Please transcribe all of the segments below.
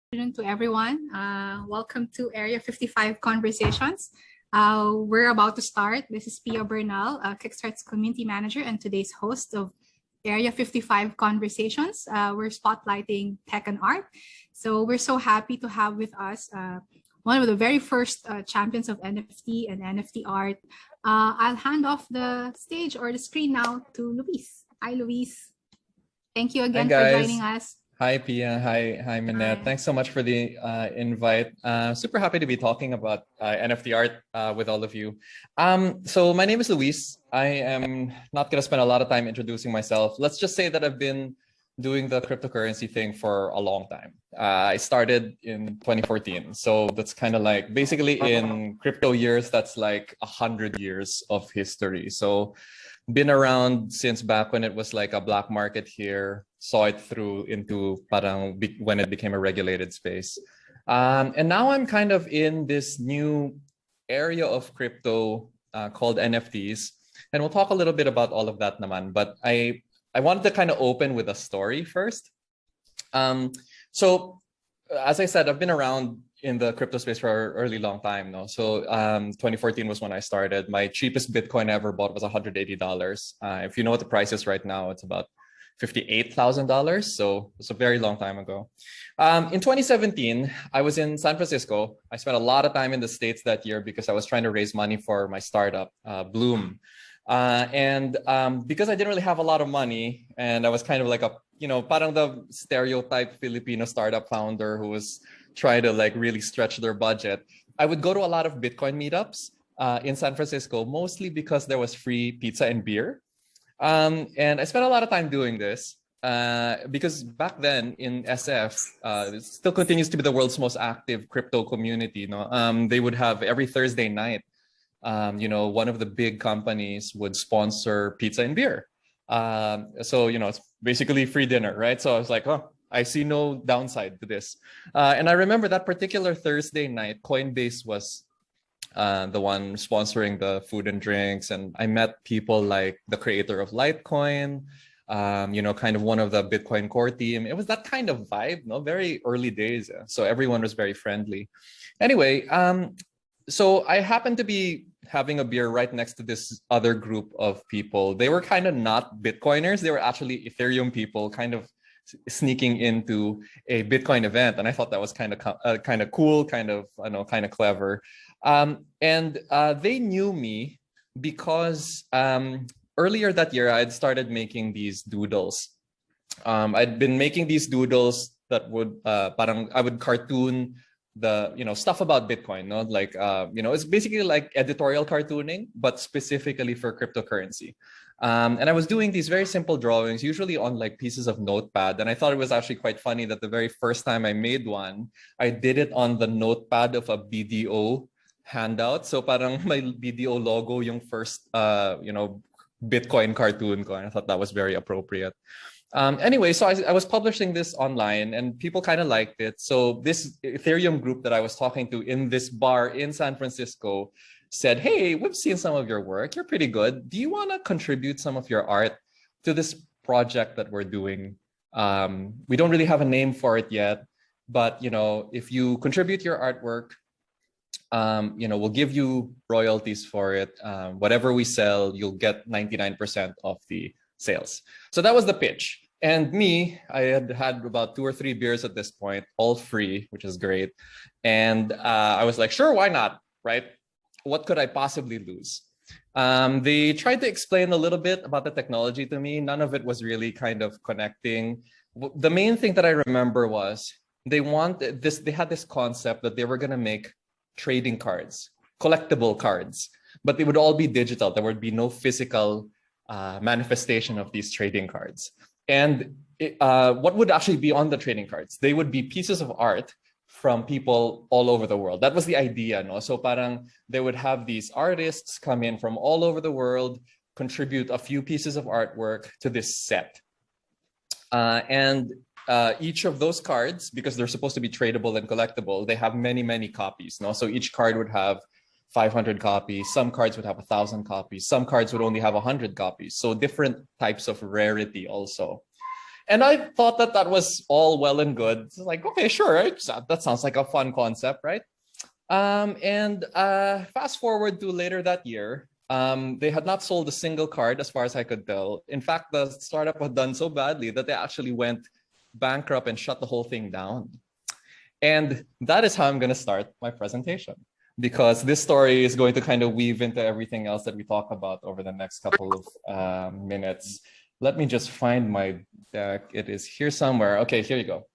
Afternoon to everyone. Welcome to Area 55 Conversations. We're about to start. This is Pia Bernal, Kickstart's community manager and today's host of Area 55 Conversations. We're spotlighting tech and art. So we're so happy to have with us one of the very first champions of NFT and NFT art. I'll hand off the stage or the screen now to Luis. Hi, Luis. Thank you again for joining us. Hi, Pia. Hi, Minette. Thanks so much for the invite. Super happy to be talking about NFT art with all of you. So my name is Luis. I am not going to spend a lot of time introducing myself. Let's just say that I've been doing the cryptocurrency thing for a long time. I started in 2014. So that's kind of like, basically in crypto years, that's like 100 years of history. So been around since back when it was like a black market here, saw it through into parang when it became a regulated space. And now I'm kind of in this new area of crypto called NFTs. And we'll talk a little bit about all of that naman. But I wanted to kind of open with a story first. So as I said, I've been around in the crypto space for a really long time. No? So 2014 was when I started. My cheapest Bitcoin I ever bought was $180. If you know what the price is right now, it's about $58,000. So it's a very long time ago. In 2017, I was in San Francisco. I spent a lot of time in the States that year because I was trying to raise money for my startup, Bloom. And because I didn't really have a lot of money, and I was kind of like parang the stereotype Filipino startup founder who was trying to like really stretch their budget, I would go to a lot of Bitcoin meetups in San Francisco, mostly because there was free pizza and beer. And I spent a lot of time doing this because back then in SF, it still continues to be the world's most active crypto community. They would have every Thursday night, one of the big companies would sponsor pizza and beer. So, it's basically free dinner, right? So I was like, oh, I see no downside to this. And I remember that particular Thursday night, Coinbase was the one sponsoring the food and drinks. And I met people like the creator of Litecoin, kind of one of the Bitcoin core team. It was that kind of vibe, very early days. So everyone was very friendly. Anyway, so I happened to be having a beer right next to this other group of people. They were kind of not Bitcoiners. They were actually Ethereum people, kind of sneaking into a Bitcoin event. And I thought that was kind of cool, kind of clever. And they knew me because earlier that year, I'd started making these doodles. I'd been making these doodles that would, I would cartoon the stuff about Bitcoin, it's basically like editorial cartooning, but specifically for cryptocurrency. And I was doing these very simple drawings, usually on like pieces of notepad. And I thought it was actually quite funny that the very first time I made one, I did it on the notepad of a BDO handout. So parang my BDO logo, yung first Bitcoin cartoon ko. And I thought that was very appropriate. Anyway, so I was publishing this online and people kind of liked it. So this Ethereum group that I was talking to in this bar in San Francisco said, hey, we've seen some of your work. You're pretty good. Do you want to contribute some of your art to this project that we're doing? We don't really have a name for it yet, but if you contribute your artwork, we'll give you royalties for it. Whatever we sell, you'll get 99% of the sales. So that was the pitch. And me, I had about 2 or 3 beers at this point, all free, which is great. And I was like, sure, why not, right? What could I possibly lose? They tried to explain a little bit about the technology to me. None of it was really kind of connecting. The main thing that I remember was they had this concept that they were going to make trading cards, collectible cards, but they would all be digital. There would be no physical manifestation of these trading cards. And what would actually be on the trading cards? They would be pieces of art from people all over the world. That was the idea, no? So parang they would have these artists come in from all over the world, contribute a few pieces of artwork to this set. And each of those cards, because they're supposed to be tradable and collectible, they have many, many copies, no? So each card would have 500 copies. Some cards would have 1,000 copies. Some cards would only have 100 copies. So different types of rarity also. And I thought that that was all well and good. It's like, okay, sure, right? That sounds like a fun concept, right? Fast forward to later that year, they had not sold a single card as far as I could tell. In fact, the startup had done so badly that they actually went bankrupt and shut the whole thing down. And that is how I'm going to start my presentation, because this story is going to kind of weave into everything else that we talk about over the next couple of minutes. Let me just find my deck. It is here somewhere. Okay, here you go.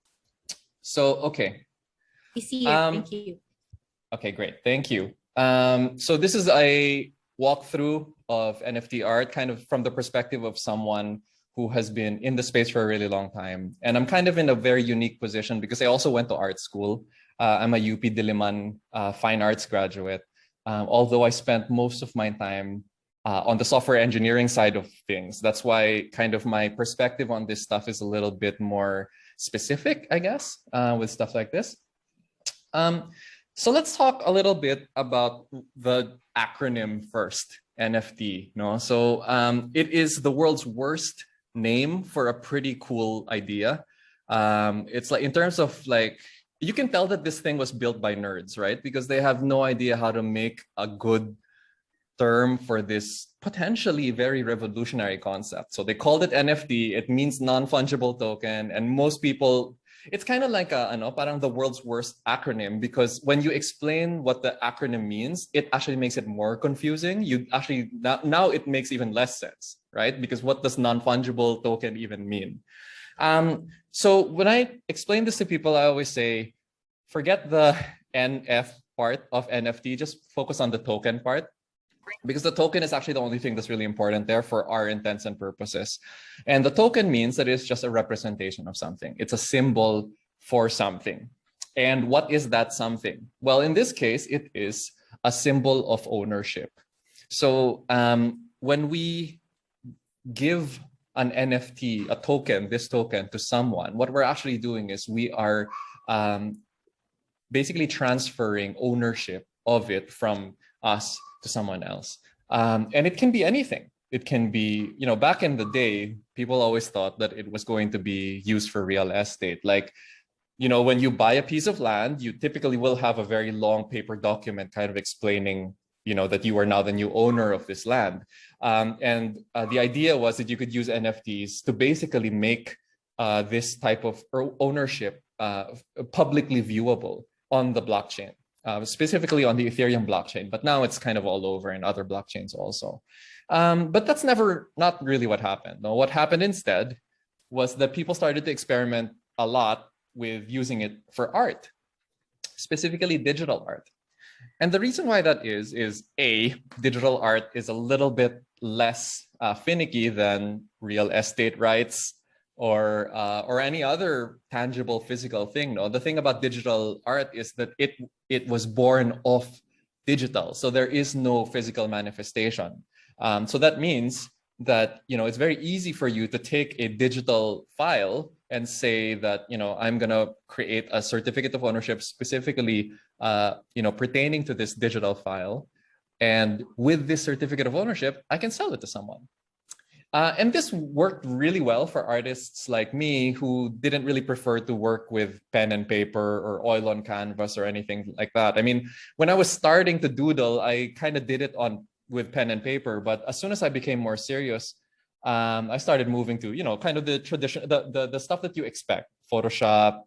So, okay. I see it. Thank you. Okay, great. Thank you. So this is a walkthrough of NFT art, kind of from the perspective of someone who has been in the space for a really long time. And I'm kind of in a very unique position because I also went to art school. I'm a UP Diliman fine arts graduate, although I spent most of my time on the software engineering side of things. That's why kind of my perspective on this stuff is a little bit more specific, I guess, with stuff like this. So let's talk a little bit about the acronym first, NFT. No? So it is the world's worst name for a pretty cool idea. It's like, in terms of like, you can tell that this thing was built by nerds, right? Because they have no idea how to make a good term for this potentially very revolutionary concept. So they called it NFT. It means non-fungible token. And most people, it's kind of like parang the world's worst acronym, because when you explain what the acronym means, it actually makes it more confusing. You actually, now it makes even less sense, right? Because what does non-fungible token even mean? So when I explain this to people, I always say, forget the NF part of NFT, just focus on the token part, because the token is actually the only thing that's really important there for our intents and purposes. And the token means that it's just a representation of something. It's a symbol for something. And what is that something? Well, in this case, it is a symbol of ownership. So when we give an NFT, a token, this token to someone, what we're actually doing is we are basically transferring ownership of it from us to someone else. And it can be anything. It can be, back in the day, people always thought that it was going to be used for real estate. Like, when you buy a piece of land, you typically will have a very long paper document kind of explaining, that you are now the new owner of this land. The idea was that you could use NFTs to basically make this type of ownership publicly viewable on the blockchain. Specifically on the Ethereum blockchain, but now it's kind of all over in other blockchains also. But that's not really what happened. No, what happened instead was that people started to experiment a lot with using it for art, specifically digital art. And the reason why that is digital art is a little bit less finicky than real estate rights or any other tangible physical thing. No, the thing about digital art is that it was born off digital, so there is no physical manifestation. So that means that it's very easy for you to take a digital file and say that I'm gonna create a certificate of ownership specifically pertaining to this digital file, and with this certificate of ownership, I can sell it to someone. And this worked really well for artists like me who didn't really prefer to work with pen and paper or oil on canvas or anything like that. I mean, when I was starting to doodle, I kind of did it with pen and paper. But as soon as I became more serious, I started moving to, kind of the tradition, the stuff that you expect. Photoshop,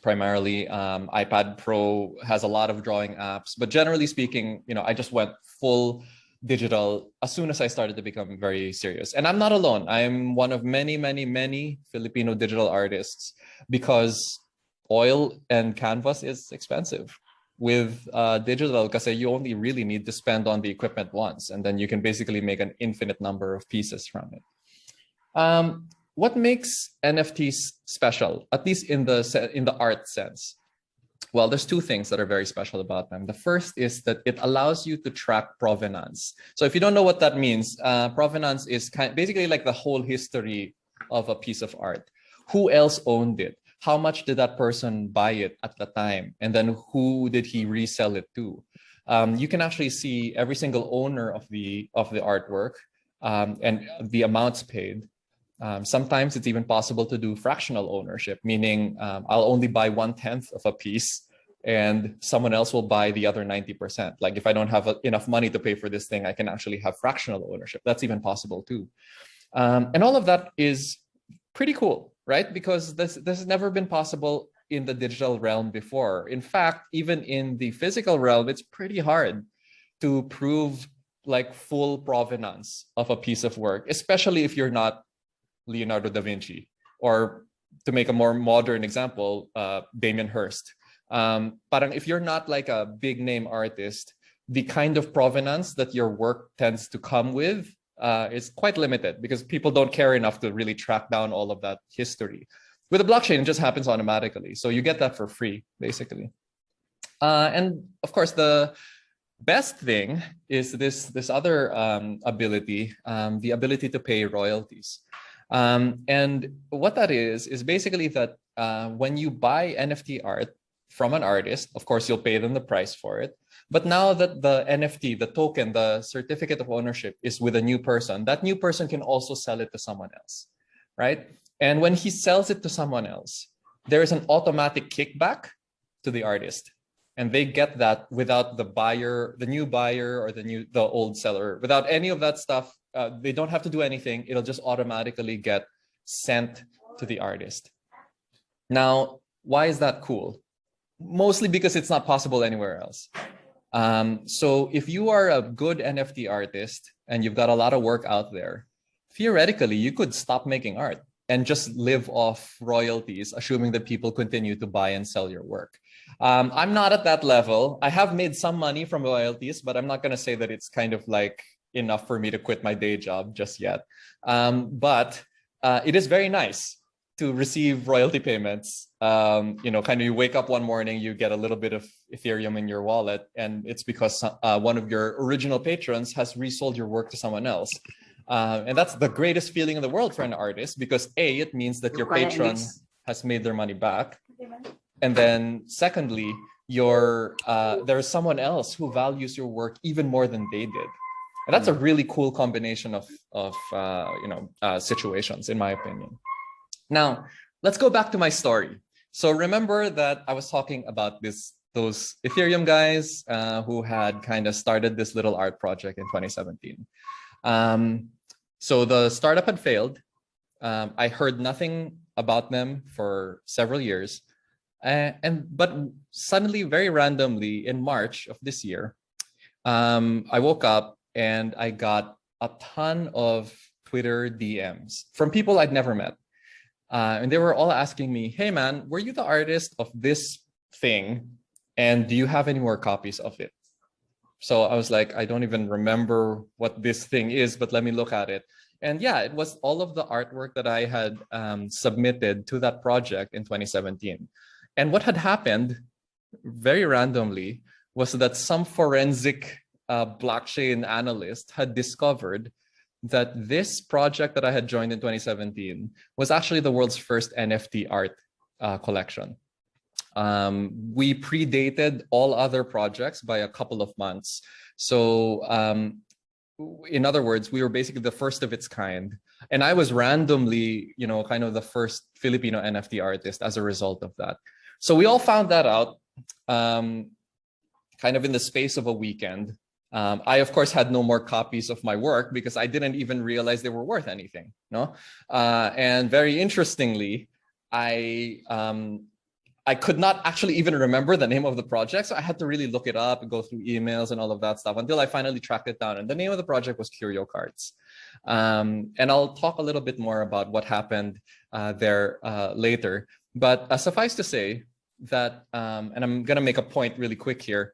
primarily. iPad Pro has a lot of drawing apps. But generally speaking, I just went full digital as soon as I started to become very serious. And I'm not alone. I'm one of many, many, many Filipino digital artists, because oil and canvas is expensive. With digital, because you only really need to spend on the equipment once, and then you can basically make an infinite number of pieces from it. What makes NFTs special, at least in the art sense? Well, there's two things that are very special about them. The first is that it allows you to track provenance. So if you don't know what that means, provenance is basically like the whole history of a piece of art. Who else owned it? How much did that person buy it at the time? And then who did he resell it to? You can actually see every single owner of the artwork and the amounts paid. Sometimes it's even possible to do fractional ownership, meaning I'll only buy 1/10 of a piece and someone else will buy the other 90%. Like if I don't have enough money to pay for this thing, I can actually have fractional ownership. That's even possible too. And all of that is pretty cool, right? Because this has never been possible in the digital realm before. In fact, even in the physical realm, it's pretty hard to prove like full provenance of a piece of work, especially if you're not Leonardo da Vinci, or to make a more modern example, Damien Hirst. Parang if you're not like a big name artist, the kind of provenance that your work tends to come with is quite limited because people don't care enough to really track down all of that history. With a blockchain, it just happens automatically. So you get that for free, basically. And of course, the best thing is this other ability, the ability to pay royalties. And what that is basically that when you buy NFT art from an artist, of course, you'll pay them the price for it. But now that the NFT, the token, the certificate of ownership is with a new person, that new person can also sell it to someone else, right? And when he sells it to someone else, there is an automatic kickback to the artist. And they get that without the buyer, the new buyer or the old seller, without any of that stuff. They don't have to do anything. It'll just automatically get sent to the artist. Now, why is that cool? Mostly because it's not possible anywhere else. So if you are a good NFT artist and you've got a lot of work out there, theoretically, you could stop making art and just live off royalties, assuming that people continue to buy and sell your work. I'm not at that level. I have made some money from royalties, but I'm not going to say that it's kind of like enough for me to quit my day job just yet. But it is very nice to receive royalty payments. Kind of you wake up one morning, you get a little bit of Ethereum in your wallet, and it's because one of your original patrons has resold your work to someone else. And that's the greatest feeling in the world for an artist, because A, it means that your patron has made their money back. And then secondly, there's someone else who values your work even more than they did. And that's a really cool combination of situations, in my opinion. Now, let's go back to my story. So remember that I was talking about those Ethereum guys who had kind of started this little art project in 2017. So the startup had failed. I heard nothing about them for several years. But suddenly, very randomly, in March of this year, I woke up and I got a ton of Twitter DMs from people I'd never met. And they were all asking me, hey, man, were you the artist of this thing? And do you have any more copies of it? So I was like, I don't even remember what this thing is, but let me look at it. And yeah, it was all of the artwork that I had submitted to that project in 2017. And what had happened very randomly was that some forensic blockchain analyst had discovered that this project that I had joined in 2017 was actually the world's first NFT art collection. We predated all other projects by a couple of months. So in other words, we were basically the first of its kind. And I was randomly, kind of the first Filipino NFT artist as a result of that. So we all found that out kind of in the space of a weekend. I, of course, had no more copies of my work because I didn't even realize they were worth anything. And very interestingly, I could not actually even remember the name of the project. So I had to really look it up and go through emails and all of that stuff until I finally tracked it down. And the name of the project was CurioCards. And I'll talk a little bit more about what happened there later. But suffice to say that, and I'm going to make a point really quick here.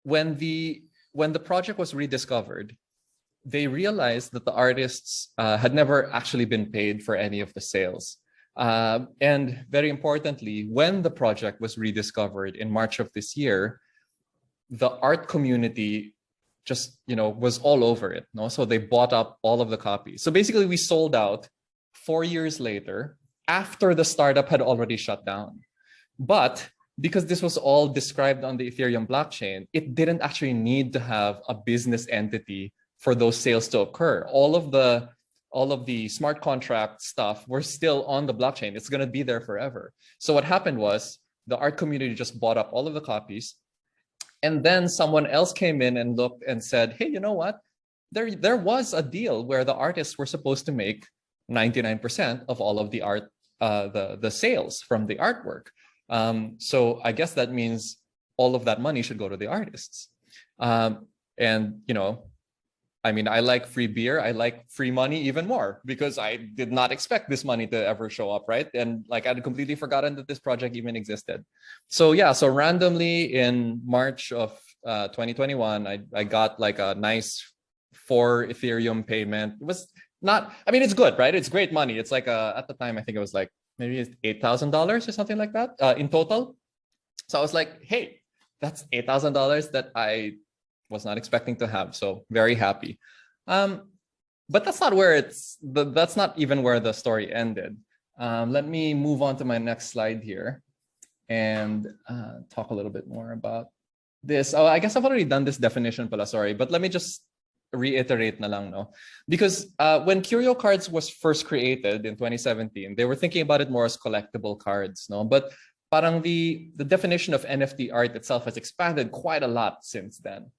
When the project was rediscovered, they realized that the artists had never actually been paid for any of the sales. And very importantly, when the project was rediscovered in March of this year, the art community just, was all over it. So they bought up all of the copies. So basically we sold out 4 years later after the startup had already shut down. But because this was all described on the Ethereum blockchain, it didn't actually need to have a business entity for those sales to occur. All of the all of the smart contract stuff were still on the blockchain. It's going to be there forever. So what happened was the art community just bought up all of the copies. And then someone else came in and looked and said, hey, you know what? There was a deal where the artists were supposed to make 99% of all of the art, the sales from the artwork. So I guess that means all of that money should go to the artists. And, you know, I mean, I like free beer. I like free money even more because I did not expect this money to ever show up, right? And like I'd completely forgotten that this project even existed. So yeah, so randomly in March of 2021, I got like a nice 4 Ethereum payment. It was not, I mean, it's good, right? It's great money. It's like at the time, I think it was like maybe $8,000 or something like that in total. So I was like, hey, that's $8,000 that I was not expecting to have. So very happy. But that's not where that's not even where the story ended. Let me move on to my next slide here and talk a little bit more about this. Oh, I guess I've already done this definition pala, sorry, but let me just reiterate na lang, no? Because when CurioCards was first created in 2017, they were thinking about it more as collectible cards, no? But parang the definition of NFT art itself has expanded quite a lot since then.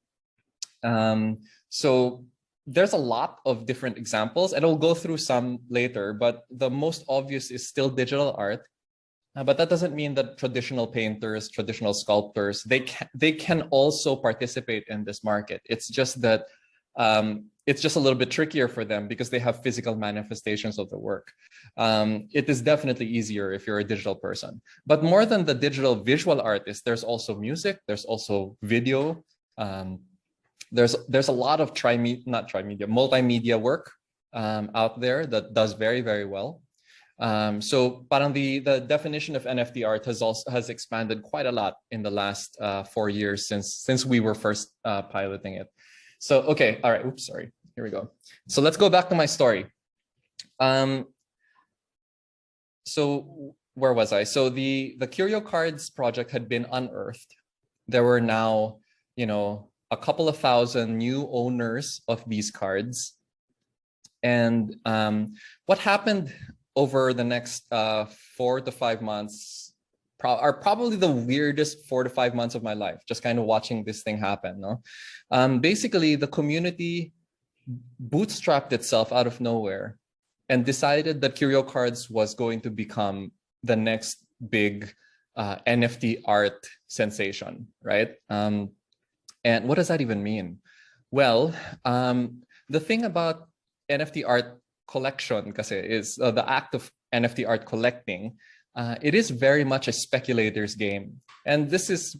So there's a lot of different examples, and I'll go through some later, but the most obvious is still digital art. But that doesn't mean that traditional painters, traditional sculptors, they can also participate in this market. It's just that it's just a little bit trickier for them because they have physical manifestations of the work. It is definitely easier if you're a digital person. But more than the digital visual artist, there's also music, there's also video. There's a lot of multimedia work out there that does very, very well. So parang the definition of NFT art has expanded quite a lot in the last 4 years since we were first piloting it. So, okay, all right, oops, sorry, here we go. So let's go back to my story. So where was I? So the CurioCards project had been unearthed. There were now, you know, a couple of thousand new owners of these cards. And what happened over the next 4 to 5 months are probably the weirdest 4 to 5 months of my life, just kind of watching this thing happen. No? Basically, the community bootstrapped itself out of nowhere and decided that CurioCards was going to become the next big NFT art sensation, right? And what does that even mean? Well, the thing about NFT art collection kasi is the act of NFT art collecting, it is very much a speculator's game. And this is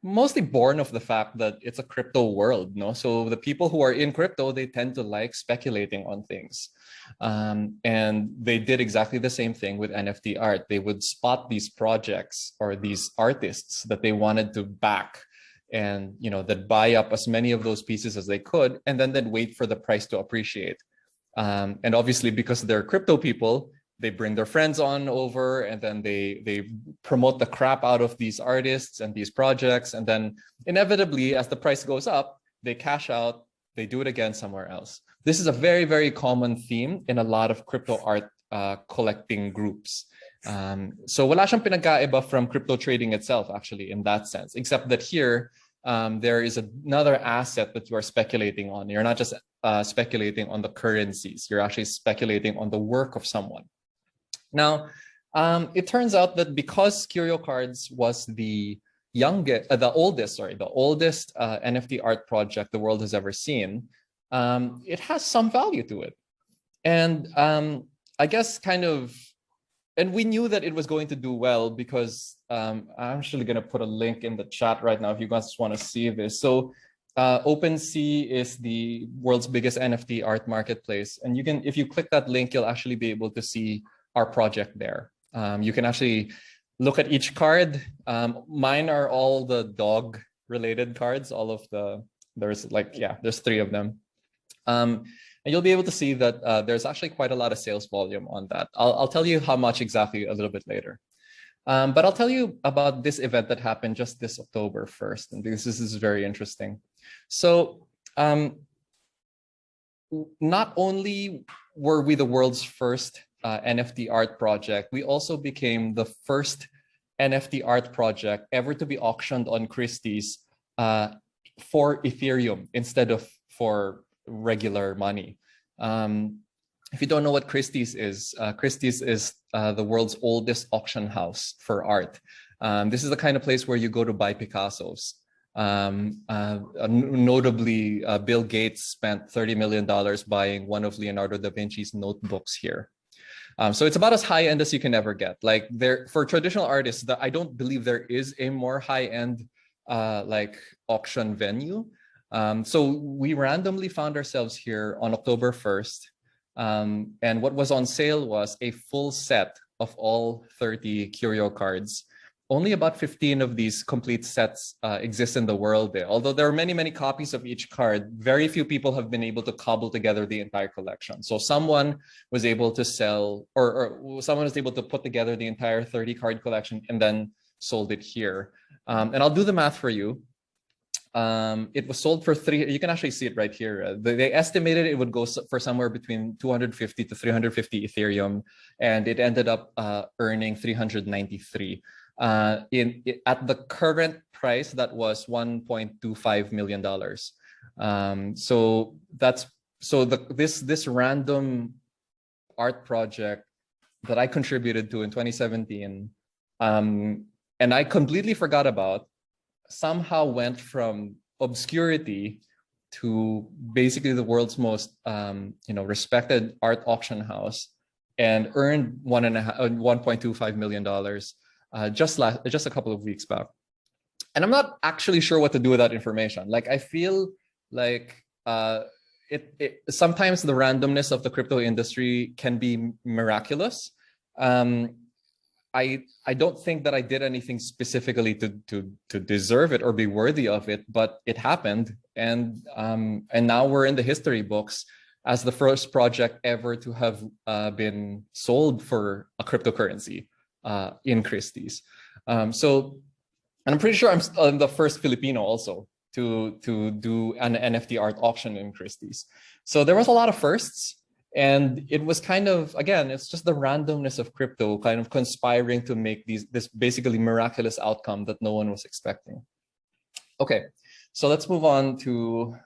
mostly born of the fact that it's a crypto world, no? So the people who are in crypto, they tend to like speculating on things. And they did exactly the same thing with NFT art. They would spot these projects or these artists that they wanted to back and, you know, that buy up as many of those pieces as they could, and then they'd wait for the price to appreciate. And obviously, because they're crypto people, they bring their friends on over, and then they promote the crap out of these artists and these projects. And then inevitably, as the price goes up, they cash out, they do it again somewhere else. This is a very, very common theme in a lot of crypto art collecting groups. So wala siyang pinagkaiba from crypto trading itself, actually, in that sense, except that here, there is another asset that you are speculating on. You're not just speculating on the currencies, you're actually speculating on the work of someone. Now, it turns out that because CurioCards was the oldest NFT art project the world has ever seen, it has some value to it. And I guess and we knew that it was going to do well because I'm actually going to put a link in the chat right now if you guys want to see this. So OpenSea is the world's biggest NFT art marketplace. And you can, if you click that link, you'll actually be able to see our project there. You can actually look at each card. Mine are all the dog related cards, all of there's 3 of them. And you'll be able to see that there's actually quite a lot of sales volume on that. I'll tell you how much exactly a little bit later. But I'll tell you about this event that happened just this October 1st, and this is very interesting. So not only were we the world's first NFT art project, we also became the first NFT art project ever to be auctioned on Christie's for Ethereum instead of for regular money. If you don't know what Christie's is the world's oldest auction house for art. This is the kind of place where you go to buy Picassos. Notably, Bill Gates spent $30 million buying one of Leonardo da Vinci's notebooks here. So it's about as high end as you can ever get. Like for traditional artists, I don't believe there is a more high end like auction venue. So we randomly found ourselves here on October 1st. And what was on sale was a full set of all 30 CurioCards. Only about 15 of these complete sets exist in the world there. Although there are many, many copies of each card, very few people have been able to cobble together the entire collection. So someone was able to sell, or someone was able to put together the entire 30 card collection and then sold it here. And I'll do the math for you. It was sold for you can actually see it right here. They estimated it would go for somewhere between 250 to 350 Ethereum, and it ended up earning 393. At the current price, that was $1.25 million. This random art project that I contributed to in 2017, and I completely forgot about, somehow went from obscurity to basically the world's most respected art auction house, and earned $1.25 million just a couple of weeks back. And I'm not actually sure what to do with that information. Like, I feel like sometimes the randomness of the crypto industry can be miraculous. I don't think that I did anything specifically to deserve it or be worthy of it, but it happened, and now we're in the history books as the first project ever to have been sold for a cryptocurrency in Christie's. And I'm pretty sure I'm the first Filipino also to do an NFT art auction in Christie's. So there was a lot of firsts. And it was kind of, again, it's just the randomness of crypto kind of conspiring to make this basically miraculous outcome that no one was expecting. Okay, so let's move on to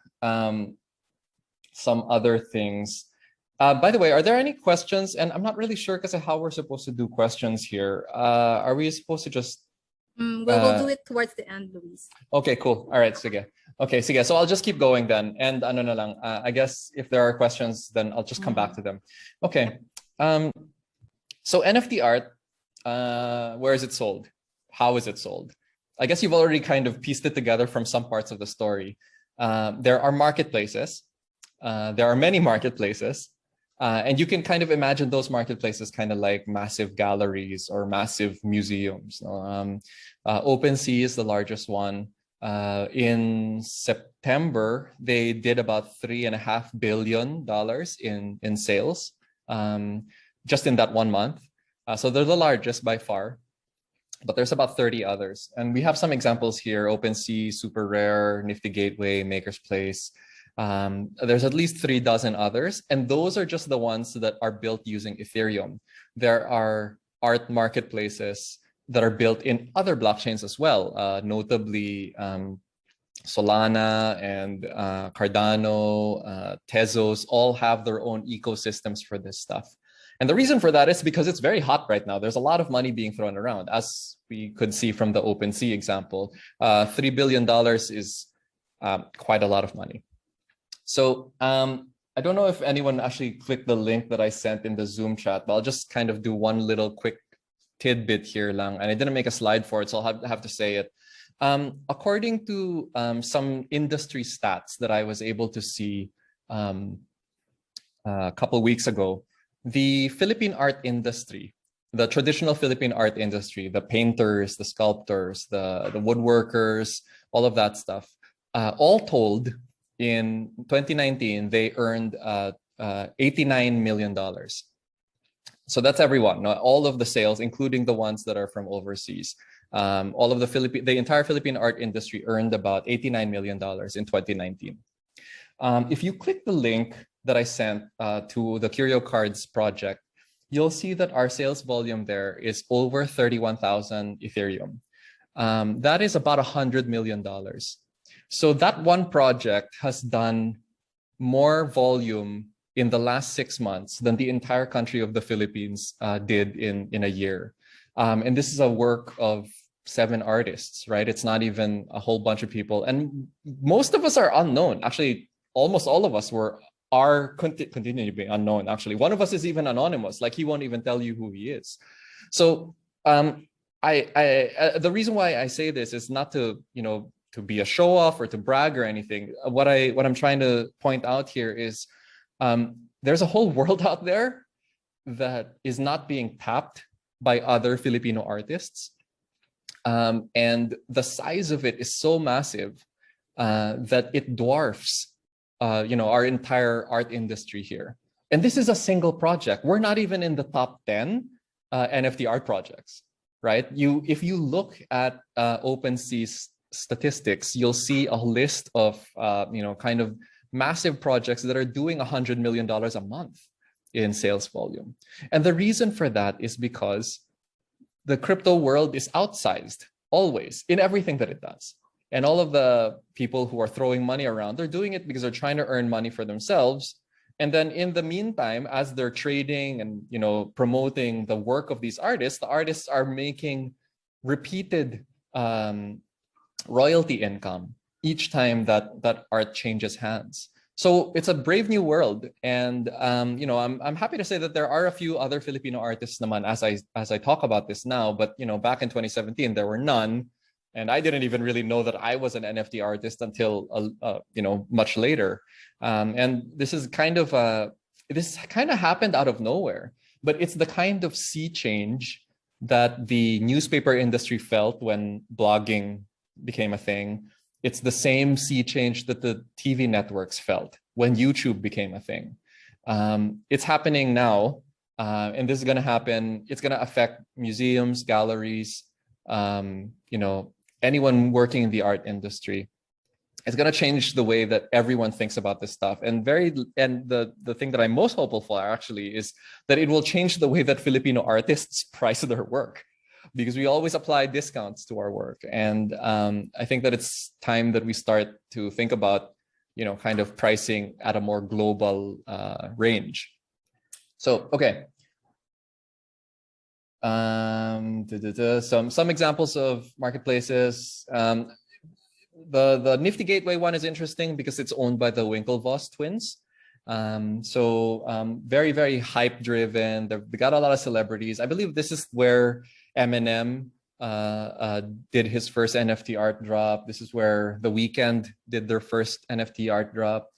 some other things. By the way, are there any questions? And I'm not really sure because of how we're supposed to do questions here. Are we supposed to just... We'll do it towards the end, Luis. Okay, cool. All right, sige. Okay, sige. So I'll just keep going then. And ano na lang, I guess if there are questions, then I'll just come back to them. Okay. So NFT art, where is it sold? How is it sold? I guess you've already kind of pieced it together from some parts of the story. There are marketplaces. There are many marketplaces. And you can kind of imagine those marketplaces kind of like massive galleries or massive museums. OpenSea is the largest one. In September, they did about $3.5 billion in sales, just in that 1 month. So they're the largest by far, but there's about 30 others. And we have some examples here: OpenSea, Super Rare, Nifty Gateway, Maker's Place. There's at least 3 dozen others, and those are just the ones that are built using Ethereum. There are art marketplaces that are built in other blockchains as well, notably Solana and Cardano, Tezos, all have their own ecosystems for this stuff. And the reason for that is because it's very hot right now. There's a lot of money being thrown around, as we could see from the OpenSea example. $3 billion is quite a lot of money. So I don't know if anyone actually clicked the link that I sent in the Zoom chat, but I'll just kind of do one little quick tidbit here lang. And I didn't make a slide for it, so I'll have to say it. According to some industry stats that I was able to see a couple weeks ago, the Philippine art industry, the traditional Philippine art industry, the painters, the sculptors, the woodworkers, all of that stuff, all told, in 2019, they earned $89 million. So that's everyone, all of the sales, including the ones that are from overseas. All of the entire Philippine art industry earned about $89 million in 2019. If you click the link that I sent to the CurioCards project, you'll see that our sales volume there is over 31,000 Ethereum. That is about $100 million. So that one project has done more volume in the last 6 months than the entire country of the Philippines did in a year. And this is a work of 7 artists, right? It's not even a whole bunch of people. And most of us are unknown. Actually, almost all of us are continuing to be unknown. Actually, one of us is even anonymous. Like, he won't even tell you who he is. So the reason why I say this is not to, to be a show off or to brag or anything. What I'm trying to point out here is there's a whole world out there that is not being tapped by other Filipino artists. And the size of it is so massive that it dwarfs, our entire art industry here. And this is a single project. We're not even in the top 10 NFT art projects, right? If you look at OpenSea's statistics, you'll see a list of, kind of massive projects that are doing $100 million a month in sales volume. And the reason for that is because the crypto world is outsized always in everything that it does. And all of the people who are throwing money around, they're doing it because they're trying to earn money for themselves. And then in the meantime, as they're trading and promoting the work of these artists, the artists are making repeated royalty income each time that art changes hands. So it's a brave new world, and I'm happy to say that there are a few other Filipino artists naman as I talk about this now. But back in 2017 there were none, and I didn't even really know that I was an NFT artist until much later. And this kind of happened out of nowhere, but it's the kind of sea change that the newspaper industry felt when blogging became a thing. It's the same sea change that the TV networks felt when YouTube became a thing. It's happening now, and this is going to happen. It's going to affect museums, galleries, anyone working in the art industry. It's going to change the way that everyone thinks about this stuff. And the thing that I'm most hopeful for actually is that it will change the way that Filipino artists price their work, because we always apply discounts to our work. And I think that it's time that we start to think about, kind of pricing at a more global range. So, okay. Some examples of marketplaces. The Nifty Gateway one is interesting because it's owned by the Winklevoss twins. Very, very hype driven. They got a lot of celebrities. I believe this is where Eminem did his first NFT art drop. This is where The Weeknd did their first NFT art drop.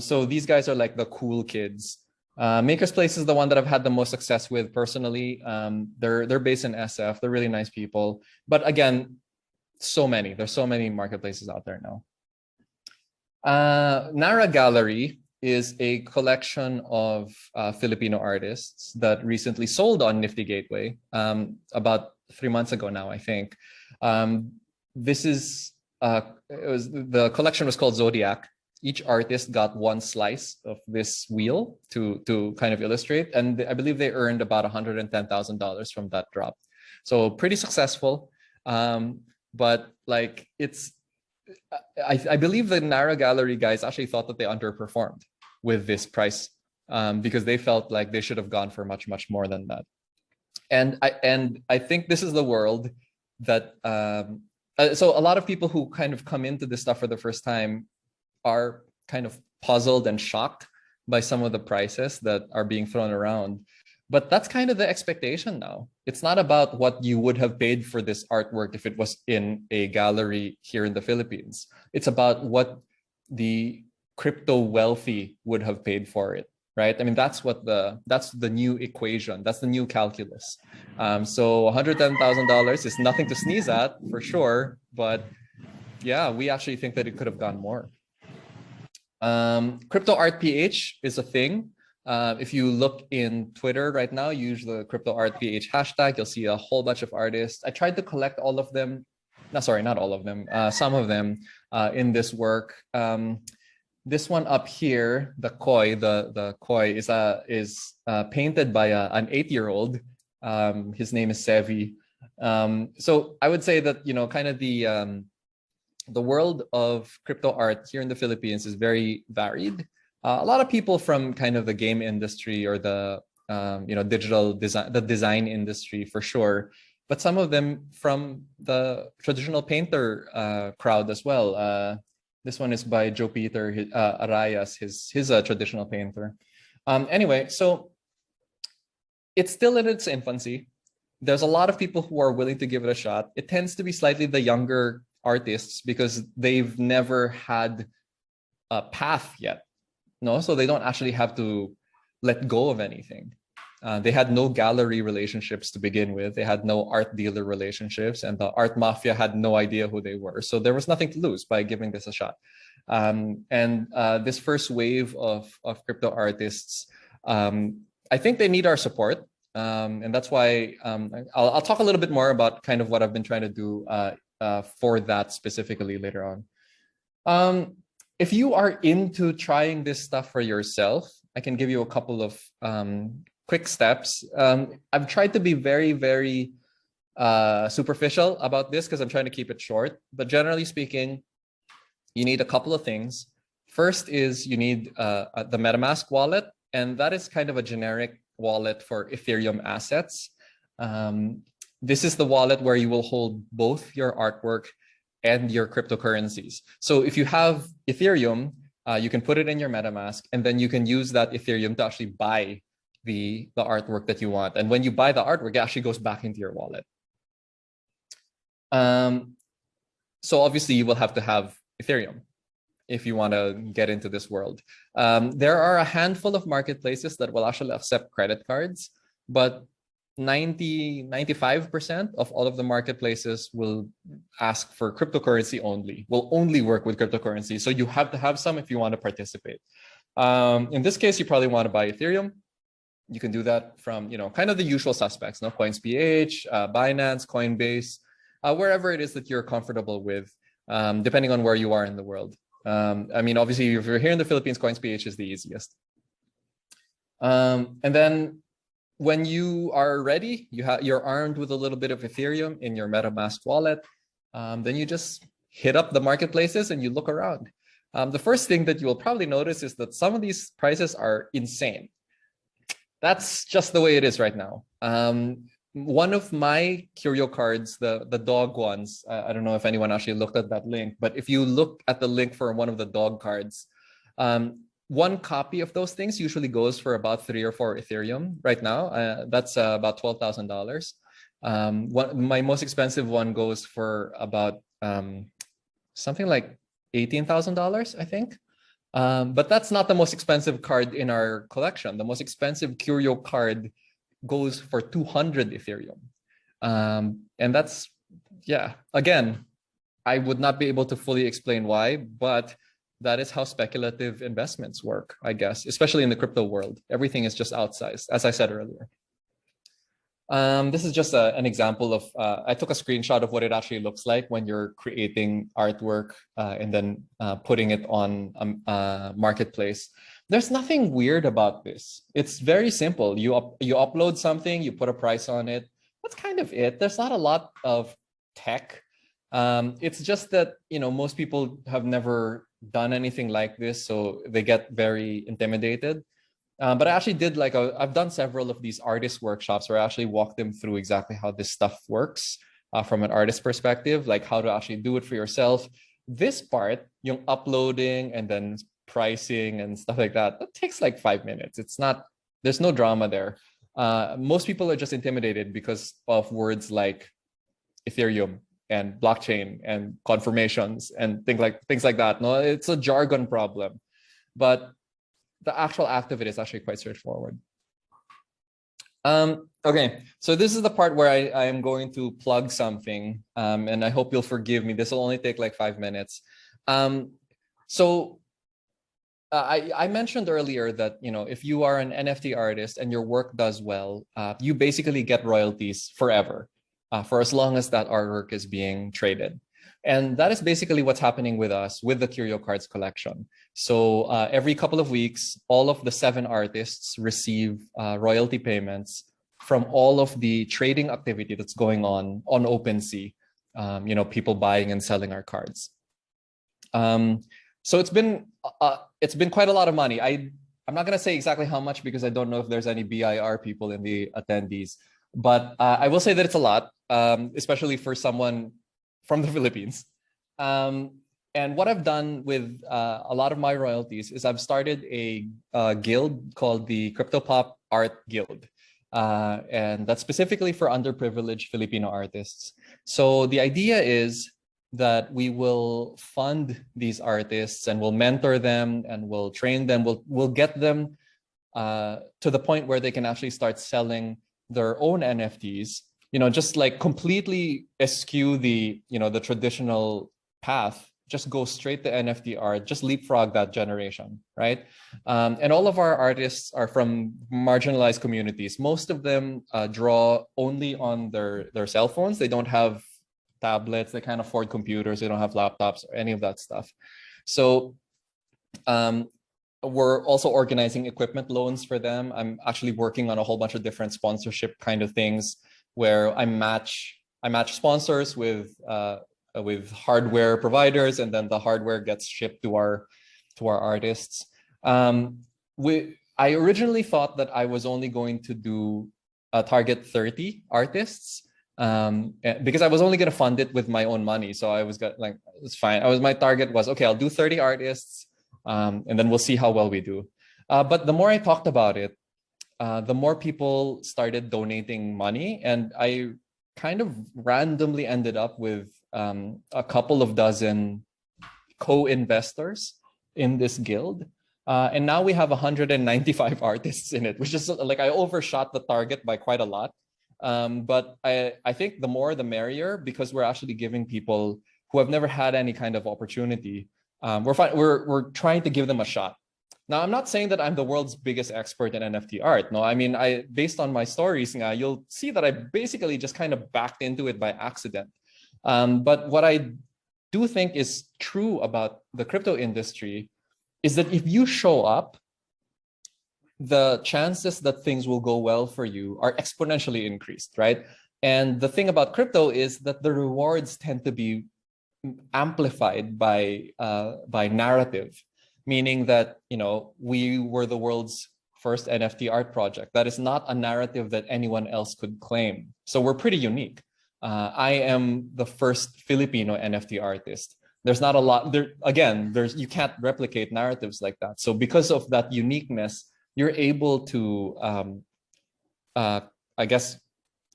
So these guys are like the cool kids. Maker's Place is the one that I've had the most success with personally. They're based in SF. They're really nice people. But again, there's so many marketplaces out there now. Nara Gallery is a collection of Filipino artists that recently sold on Nifty Gateway about 3 months ago now, I think. The collection was called Zodiac. Each artist got one slice of this wheel to kind of illustrate, and I believe they earned about $110,000 from that drop. So pretty successful. But like I believe the Nara Gallery guys actually thought that they underperformed with this price because they felt like they should have gone for much, much more than that. And I think this is the world that so a lot of people who kind of come into this stuff for the first time are kind of puzzled and shocked by some of the prices that are being thrown around. But that's kind of the expectation now. It's not about what you would have paid for this artwork if it was in a gallery here in the Philippines. It's about what the crypto wealthy would have paid for it, right? I mean, that's the new equation. That's the new calculus. So $110,000 is nothing to sneeze at for sure. But yeah, we actually think that it could have gone more. Crypto Art PH is a thing. If you look in Twitter right now, use the Crypto Art PH hashtag, you'll see a whole bunch of artists. I tried to collect all of them. No, sorry, not all of them. Some of them in this work. This one up here, the koi, the koi is painted by an 8-year-old. His name is Sevi. So I would say that, you know, kind of the world of crypto art here in the Philippines is very varied. A lot of people from kind of the game industry or the you know, digital design, the design industry for sure, but some of them from the traditional painter crowd as well. This one is by Joe Peter Arayas. He's a traditional painter. Anyway, so it's still in its infancy. There's a lot of people who are willing to give it a shot. It tends to be slightly the younger artists because they've never had a path yet. No, so they don't actually have to let go of anything. They had no gallery relationships to begin with. They had no art dealer relationships, and the art mafia had no idea who they were. So there was nothing to lose by giving this a shot. This first wave of crypto artists, I think they need our support. And that's why I'll talk a little bit more about kind of what I've been trying to do for that specifically later on. If you are into trying this stuff for yourself, I can give you a couple of quick steps. I've tried to be very, very superficial about this because I'm trying to keep it short. But generally speaking, you need a couple of things. First is you need the MetaMask wallet, and that is kind of a generic wallet for Ethereum assets. This is the wallet where you will hold both your artwork and your cryptocurrencies. So if you have Ethereum, you can put it in your MetaMask, and then you can use that Ethereum to actually buy the artwork that you want. And when you buy the artwork, it actually goes back into your wallet. So obviously you will have to have Ethereum if you want to get into this world. There are a handful of marketplaces that will actually accept credit cards, but 95% of all of the marketplaces will ask for cryptocurrency only, will only work with cryptocurrency. So you have to have some if you want to participate. In this case, you probably want to buy Ethereum. You can do that from, you know, kind of the usual suspects, no? Coins.ph, Binance, Coinbase, wherever it is that you're comfortable with, depending on where you are in the world. I mean, obviously, if you're here in the Philippines, Coins.ph is the easiest. And then when you are ready, you're armed with a little bit of Ethereum in your MetaMask wallet, then you just hit up the marketplaces and you look around. The first thing that you will probably notice is that some of these prices are insane. That's just the way it is right now. One of my CurioCards, the dog ones, I don't know if anyone actually looked at that link, but if you look at the link for one of the dog cards, one copy of those things usually goes for about 3 or 4 Ethereum right now. That's about $12,000. My most expensive one goes for about something like $18,000, I think. But that's not the most expensive card in our collection. The most expensive Curio card goes for 200 Ethereum. And that's, yeah, again, I would not be able to fully explain why, but that is how speculative investments work, I guess, especially in the crypto world. Everything is just outsized, as I said earlier. This is just an example of, I took a screenshot of what it actually looks like when you're creating artwork and then putting it on a marketplace. There's nothing weird about this. It's very simple. You upload something, you put a price on it. That's kind of it. There's not a lot of tech. It's just that, you know, most people have never done anything like this, so they get very intimidated. But I actually did I've done several of these artist workshops where I actually walk them through exactly how this stuff works from an artist perspective, like how to actually do it for yourself. This part, yung uploading and then pricing and stuff like that, that takes like 5 minutes. It's not, there's no drama there. Most people are just intimidated because of words like Ethereum and blockchain and confirmations and things like that. No, it's a jargon problem, but the actual act of it is actually quite straightforward. Okay, so this is the part where I am going to plug something, and I hope you'll forgive me. This will only take like 5 minutes. I mentioned earlier that, you know, if you are an NFT artist and your work does well, you basically get royalties forever, for as long as that artwork is being traded. And that is basically what's happening with us with the CurioCards collection. So every couple of weeks, all of the 7 artists receive royalty payments from all of the trading activity that's going on OpenSea. People buying and selling our cards. So it's been quite a lot of money. I'm not going to say exactly how much because I don't know if there's any BIR people in the attendees, but I will say that it's a lot, especially for someone from the Philippines. And what I've done with a lot of my royalties is I've started a guild called the CryptoPop Art Guild. And that's specifically for underprivileged Filipino artists. So the idea is that we will fund these artists and we'll mentor them and we'll train them. We'll get them to the point where they can actually start selling their own NFTs. Just like completely eschew the traditional path. Just go straight to NFT art. Just leapfrog that generation, right? And all of our artists are from marginalized communities. Most of them draw only on their cell phones. They don't have tablets, they can't afford computers, they don't have laptops or any of that stuff. So we're also organizing equipment loans for them. I'm actually working on a whole bunch of different sponsorship kind of things where I match sponsors with hardware providers, and then the hardware gets shipped to our artists. I originally thought that I was only going to do target 30 artists. Because I was only going to fund it with my own money. So I was like, it's fine. My target was, okay, I'll do 30 artists and then we'll see how well we do. But the more I talked about it, the more people started donating money. And I kind of randomly ended up with a couple of dozen co-investors in this guild. And now we have 195 artists in it, which is like I overshot the target by quite a lot. But I think the more the merrier, because we're actually giving people who have never had any kind of opportunity. We're trying to give them a shot. Now, I'm not saying that I'm the world's biggest expert in NFT art. No, I mean, based on my stories, you'll see that I basically just kind of backed into it by accident. But what I do think is true about the crypto industry is that if you show up, the chances that things will go well for you are exponentially increased, right? And the thing about crypto is that the rewards tend to be amplified by narrative, meaning that we were the world's first NFT art project. That is not a narrative that anyone else could claim. So we're pretty unique. I am the first Filipino NFT artist. There's not a lot there. Again, you can't replicate narratives like that. So because of that uniqueness, you're able to, I guess,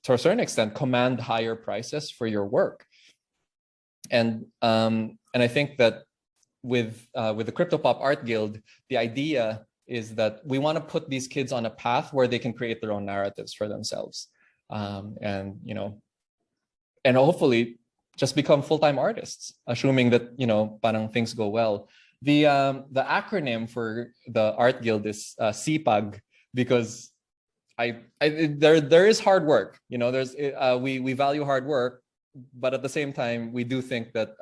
to a certain extent, command higher prices for your work. And I think that with the CryptoPop Art Guild, the idea is that we want to put these kids on a path where they can create their own narratives for themselves, and hopefully just become full-time artists, assuming that parang things go well. The acronym for the Art Guild is CPAG, because there is hard work. We value hard work, but at the same time, we do think that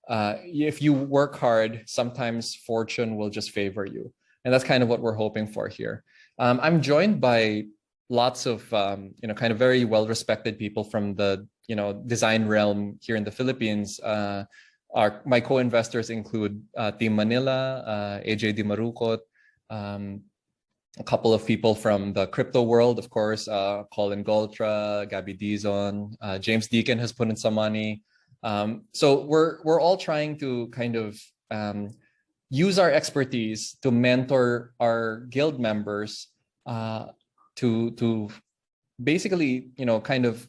if you work hard, sometimes fortune will just favor you, and that's kind of what we're hoping for here. I'm joined by lots of kind of very well-respected people from the design realm here in the Philippines. My co-investors include Team Manila, AJ Di Marucot, a couple of people from the crypto world, of course, Colin Goltra, Gabby Dizon, James Deacon has put in some money. So we're all trying to kind of use our expertise to mentor our guild members to basically, kind of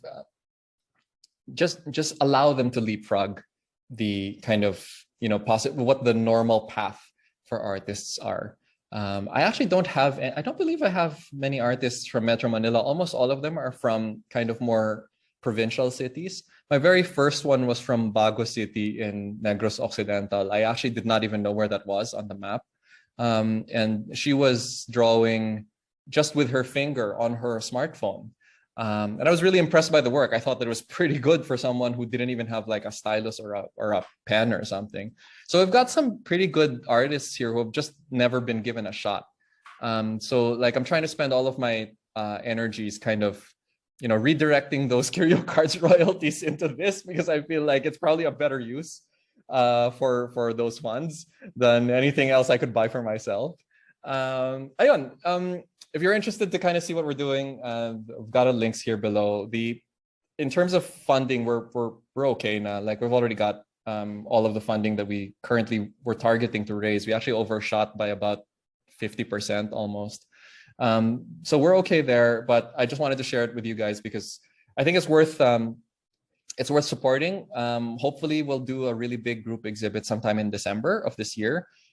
just allow them to leapfrog the kind of, what the normal path for artists are. I actually I don't believe I have many artists from Metro Manila. Almost all of them are from kind of more provincial cities. My very first one was from Bago City in Negros Occidental. I actually did not even know where that was on the map. And she was drawing just with her finger on her smartphone. And I was really impressed by the work. I thought that it was pretty good for someone who didn't even have like a stylus or a pen or something. So we've got some pretty good artists here who have just never been given a shot. So like I'm trying to spend all of my energies kind of, redirecting those CurioCards royalties into this, because I feel like it's probably a better use for those funds than anything else I could buy for myself. Ayun, if you're interested to kind of see what we're doing, I've got a links here below. In terms of funding, we're okay now. Like we've already got all of the funding that we currently were targeting to raise. We actually overshot by about 50% almost. So we're okay there, but I just wanted to share it with you guys because I think it's worth supporting. Hopefully we'll do a really big group exhibit sometime in December of this year.